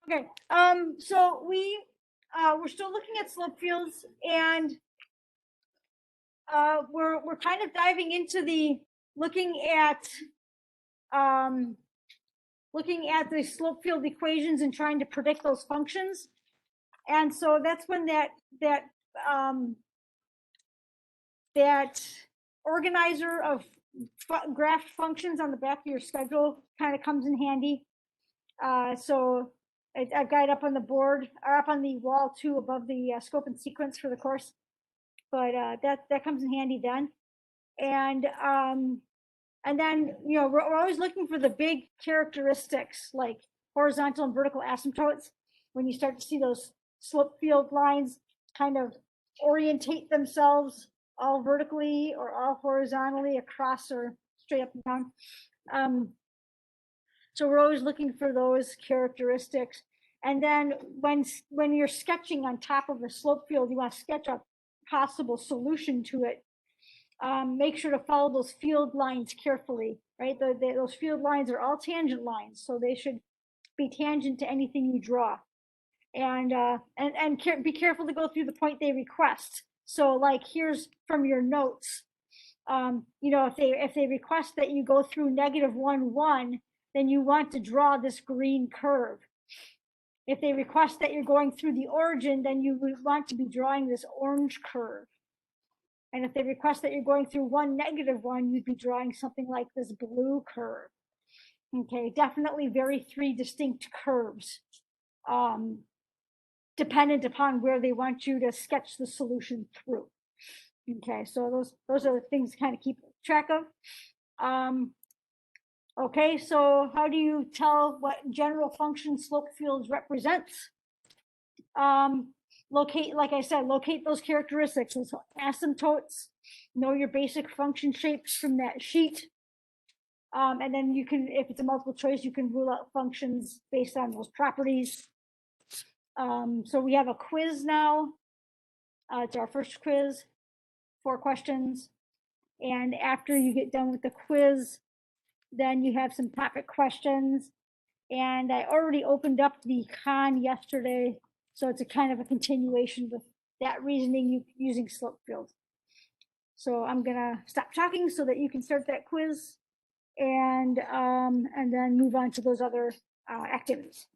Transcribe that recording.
Okay, so we're still looking at slope fields, and we're kind of diving into looking at the slope field equations and trying to predict those functions. And so that's when that organizer of graph functions on the back of your schedule kind of comes in handy. So I've got it up on the board, or up on the wall too, above the scope and sequence for the course. But that comes in handy then. And then we're always looking for the big characteristics like horizontal and vertical asymptotes. When you start to see those slope field lines kind of orientate themselves all vertically or all horizontally across or straight up and down. So we're always looking for those characteristics. And then when you're sketching on top of a slope field, you want to sketch a possible solution to it. Make sure to follow those field lines carefully, right? Those field lines are all tangent lines, so they should be tangent to anything you draw. And be careful to go through the point they request. So like here's from your notes, if they request that you go through -1, 1, then you want to draw this green curve. If they request that you're going through the origin, then you would want to be drawing this orange curve. And if they request that you're going through 1, -1, you'd be drawing something like this blue curve. Okay, definitely three distinct curves, dependent upon where they want you to sketch the solution through. Okay, so those are the things to kind of keep track of. Okay, so how do you tell what general function slope fields represents? Like I said, locate those characteristics, those asymptotes, know your basic function shapes from that sheet. And then you can, if it's a multiple choice, you can rule out functions based on those properties. So we have a quiz now. It's our first quiz, 4 questions. And after you get done with the quiz, then you have some topic questions. And I already opened up the con yesterday, so it's a kind of a continuation with that reasoning using slope fields. So I'm gonna stop talking so that you can start that quiz, and then move on to those other activities.